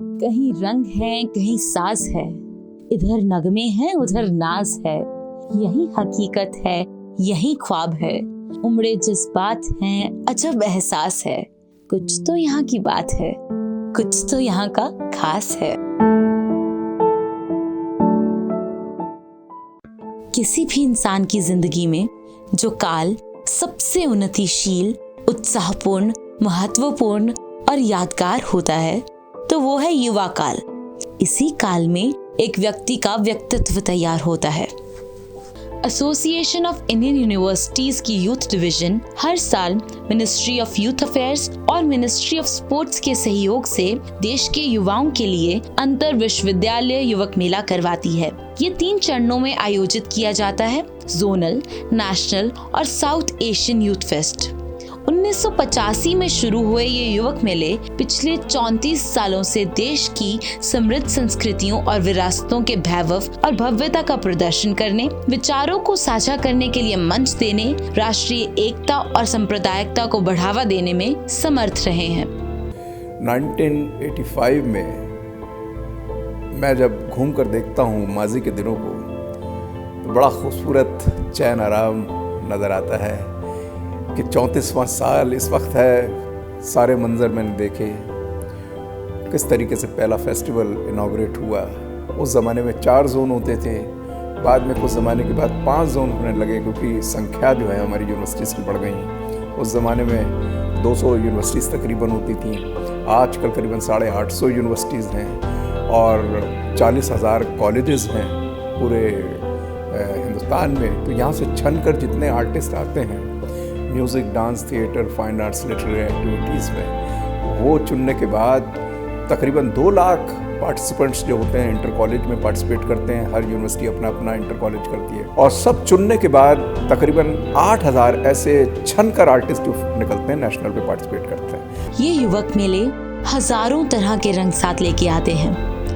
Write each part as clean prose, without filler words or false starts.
कहीं रंग है, कहीं साज है, इधर नगमे हैं, उधर नाज है। यही हकीकत है, यही ख्वाब है, उमड़े जज्बात हैं, अजब एहसास है। कुछ तो यहाँ की बात है, कुछ तो यहाँ का खास है। किसी भी इंसान की जिंदगी में जो काल सबसे उन्नतिशील, उत्साहपूर्ण, महत्वपूर्ण और यादगार होता है तो वो है युवा काल। इसी काल में एक व्यक्ति का व्यक्तित्व तैयार होता है। एसोसिएशन ऑफ इंडियन यूनिवर्सिटीज की यूथ डिवीजन हर साल मिनिस्ट्री ऑफ यूथ अफेयर्स और मिनिस्ट्री ऑफ स्पोर्ट्स के सहयोग से देश के युवाओं के लिए अंतर विश्वविद्यालय युवक मेला करवाती है। ये 3 चरणों में आयोजित किया जाता है: जोनल, नेशनल और साउथ एशियन यूथ फेस्ट। 1985 में शुरू हुए ये युवक मेले पिछले 34 सालों से देश की समृद्ध संस्कृतियों और विरासतों के वैभव और भव्यता का प्रदर्शन करने, विचारों को साझा करने के लिए मंच देने, राष्ट्रीय एकता और सांप्रदायिकता को बढ़ावा देने में समर्थ रहे हैं। 1985 में मैं जब घूम कर देखता हूँ माजी के दिनों को तो बड़ा खूबसूरत चैन आराम नज़र आता है कि 34वां साल इस वक्त है। सारे मंजर मैंने देखे, किस तरीके से पहला फेस्टिवल इनॉग्रेट हुआ। उस ज़माने में 4 जोन होते थे, बाद में कुछ ज़माने के बाद 5 जोन होने लगे क्योंकि संख्या जो है हमारी यूनिवर्सिटीज़ की बढ़ गई। उस ज़माने में 200 यूनिवर्सिटीज़ तकरीबन होती थी, आजकल करीबन 850 यूनिवर्सिटीज़ हैं और 40,000 कॉलेजेस हैं पूरे हिंदुस्तान में। तो यहाँ से छन कर जितने आर्टिस्ट आते हैं music, dance, theatre, fine arts, literary activities में, वो चुनने के बाद तकरीबन 2 लाख पार्टिसिपेंट्स जो होते हैं इंटर कॉलेज में पार्टिसिपेट करते हैं। हर यूनिवर्सिटी अपना अपना इंटर कॉलेज करती है और सब चुनने के बाद तकरीबन 8,000 ऐसे छनकर आर्टिस्ट जो निकलते हैं नेशनल पे पार्टिसिपेट करते हैं। ये युवक मेले हजारों तरह के रंग साथ लेके आते हैं।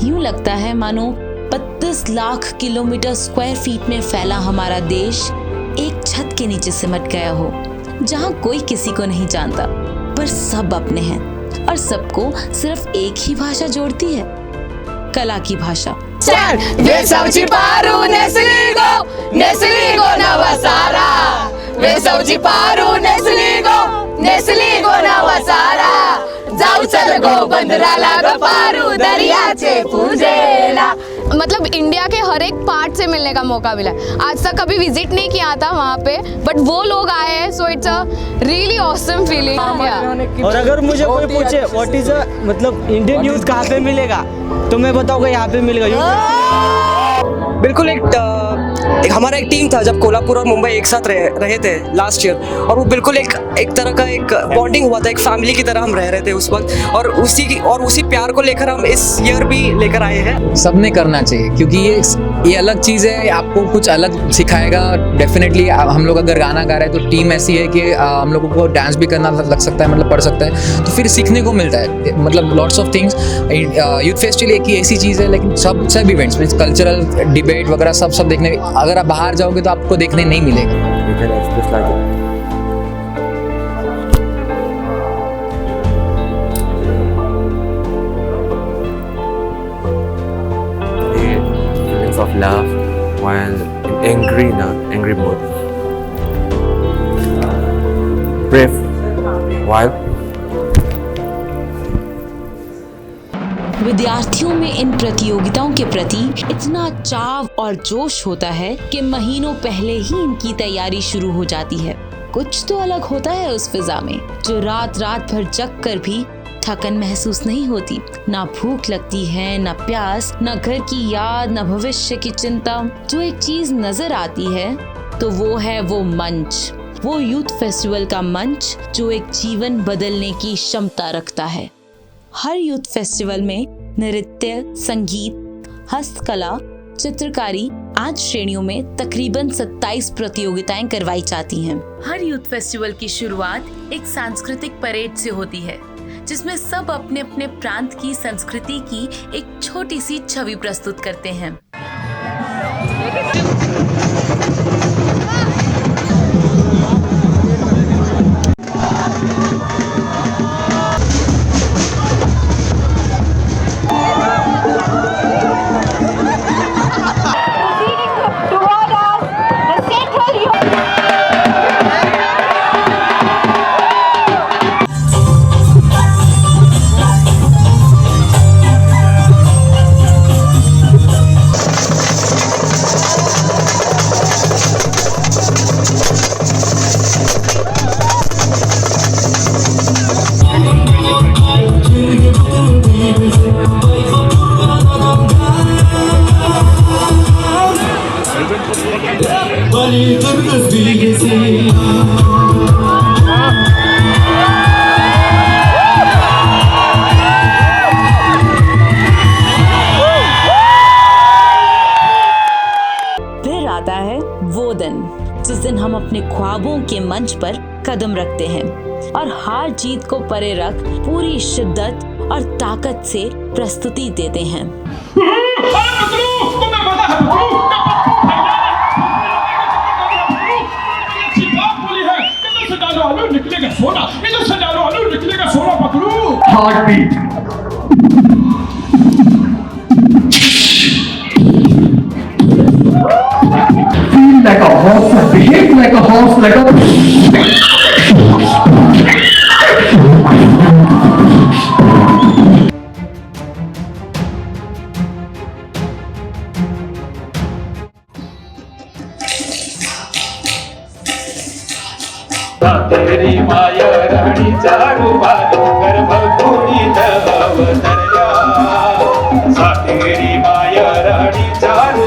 यूं लगता है मानो 32 लाख किलोमीटर स्क्वायर फीट में फैला हमारा देश एक छत के नीचे सिमट गया हो, जहाँ कोई किसी को नहीं जानता पर सब अपने हैं और सबको सिर्फ एक ही भाषा जोड़ती है, कला की भाषा। वेसवची पारू नेसलीगो नवसारा, वेसवची पारू नेसलीगो नवसारा, जाऊ चल गो बंदराला ग पारू दरियाचे पूजेला। मतलब इंडिया के हर एक पार्ट से मिलने का मौका मिला। आज तक कभी विजिट नहीं किया था वहाँ पे, बट वो लोग आए हैं, so it's a really awesome feeling. और अगर मुझे कोई पूछे व्हाट इज मतलब इंडियन यूथ कहाँ पे मिलेगा तो मैं बताऊंगा यहाँ पे मिलेगा। बिल्कुल एक हमारा एक टीम था जब कोल्हापुर और मुंबई एक साथ रहे थे लास्ट ईयर, और वो बिल्कुल एक तरह का एक बॉन्डिंग हुआ था, एक फैमिली की तरह हम रह रहे थे उस वक्त, और उसी प्यार को लेकर हम इस ईयर भी लेकर आए हैं। सबने करना चाहिए क्योंकि ये अलग चीज़ है, आपको कुछ अलग सिखाएगा। डेफिनेटली हम लोग अगर गाना गा रहे हैं तो टीम ऐसी है कि हम लोगों को डांस भी करना लग सकता है, मतलब पढ़ सकता है, तो फिर सीखने को मिलता है, मतलब lots of things. Youth festival एक ऐसी चीज़ है, लेकिन सब इवेंट्स मीन्स कल्चरल डिबेट वगैरह सब देखने, अगर आप बाहर जाओगे तो आपको देखने नहीं मिलेगा। Of love while in angry mood, brave while विद्यार्थियों में इन प्रतियोगिताओं के प्रति इतना चाव और जोश होता है कि महीनों पहले ही इनकी तैयारी शुरू हो जाती है। कुछ तो अलग होता है उस फिजा में, जो रात भर जग कर भी थकन महसूस नहीं होती। ना भूख लगती है, ना प्यास, ना घर की याद, ना भविष्य की चिंता। जो एक चीज नजर आती है तो वो है वो मंच, वो यूथ फेस्टिवल का मंच जो एक जीवन बदलने की क्षमता रखता है। हर यूथ फेस्टिवल में नृत्य, संगीत, हस्तकला, चित्रकारी आदि श्रेणियों में तकरीबन 27 प्रतियोगिताएं करवाई जाती हैं। हर यूथ फेस्टिवल की शुरुआत एक सांस्कृतिक परेड से होती है, जिसमें सब अपने अपने प्रांत की संस्कृति की एक छोटी सी छवि प्रस्तुत करते हैं। मंच पर कदम रखते हैं और हार जीत को परे रख पूरी शिद्दत और ताकत से प्रस्तुति देते हैं। निकलेगा सोना, इधर से डालो आलू निकलेगा सोना पकड़ू। Heart beat, feel like a horse and behave like a horse, like a तेरी माया रानी चारू बारू गर्भभूमि अवतरया, तेरी माया रानी चारू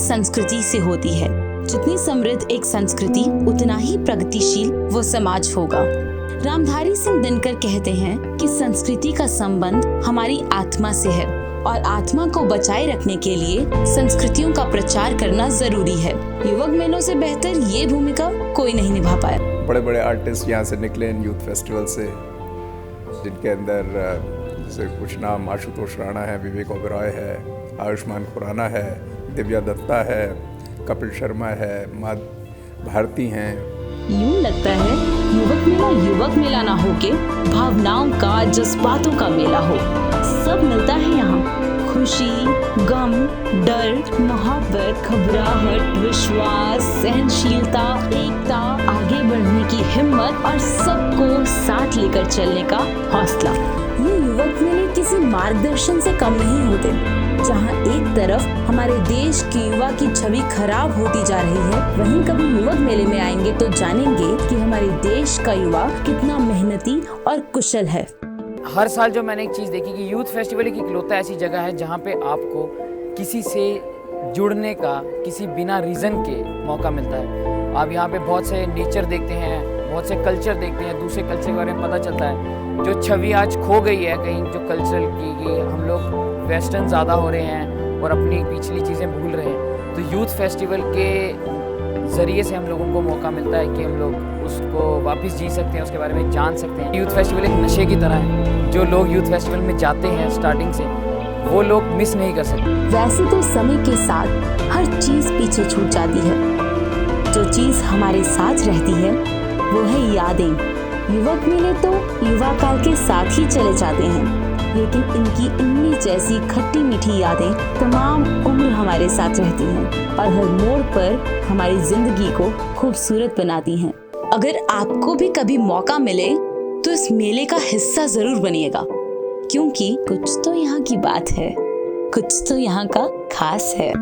संस्कृति से होती है। जितनी समृद्ध एक संस्कृति उतना ही प्रगतिशील वो समाज होगा। रामधारी सिंह दिनकर कहते हैं कि संस्कृति का संबंध हमारी आत्मा से है और आत्मा को बचाए रखने के लिए संस्कृतियों का प्रचार करना जरूरी है। युवक मेलों से बेहतर ये भूमिका कोई नहीं निभा पाया। बड़े बड़े आर्टिस्ट यहाँ से निकले इन यूथ फेस्टिवल से, जिनके अंदर जैसे कुछ नाम आशुतोष राणा है, विवेक ओबेरॉय है, आयुष्मान खुराना है, दिव्या दत्ता है, कपिल शर्मा है, माँ भारती हैं। यूं लगता है युवक मेला ना होके भावनाओं का, जज्बातों का मेला हो। सब मिलता है यहाँ, खुशी, गम, डर, मोहब्बत, घबराहट, विश्वास, सहनशीलता, एकता, आगे बढ़ने की हिम्मत और सबको साथ लेकर चलने का हौसला। ये युवक मेले किसी मार्गदर्शन से कम नहीं होते, जहाँ एक तरफ हमारे देश के युवा की छवि खराब होती जा रही है, वहीं कभी युवक मेले में आएंगे तो जानेंगे कि हमारे देश का युवा कितना मेहनती और कुशल है। हर साल जो मैंने एक चीज़ देखी कि यूथ फेस्टिवल एक इकलौता ऐसी जगह है जहाँ पे आपको किसी से जुड़ने का, किसी बिना रीज़न के मौका मिलता है। आप यहाँ पे बहुत से नेचर देखते हैं, बहुत से कल्चर देखते हैं, दूसरे कल्चर के बारे में पता चलता है। जो छवि आज खो गई है कहीं जो कल्चरल की, हम लोग वेस्टर्न ज़्यादा हो रहे हैं और अपनी पिछली चीज़ें भूल रहे हैं। तो यूथ फेस्टिवल के ज़रिए से हम लोगों को मौका मिलता है कि हम लोग उसको वापस जी सकते हैं, उसके बारे में जान सकते हैं। यूथ फेस्टिवल एक नशे की तरह है, जो लोग यूथ फेस्टिवल में जाते हैं स्टार्टिंग से, वो लोग मिस नहीं कर सकते। वैसे तो समय के साथ हर चीज़ पीछे छूट जाती है, जो चीज़ हमारे साथ रहती है वो है यादें। युवक मेले तो युवा काल के साथ ही चले जाते हैं, लेकिन इनकी इमली जैसी खट्टी मीठी यादें तमाम उम्र हमारे साथ रहती हैं और हर मोड़ पर हमारी जिंदगी को खूबसूरत बनाती हैं। अगर आपको भी कभी मौका मिले तो इस मेले का हिस्सा जरूर बनिएगा, क्योंकि कुछ तो यहाँ की बात है, कुछ तो यहाँ का खास है।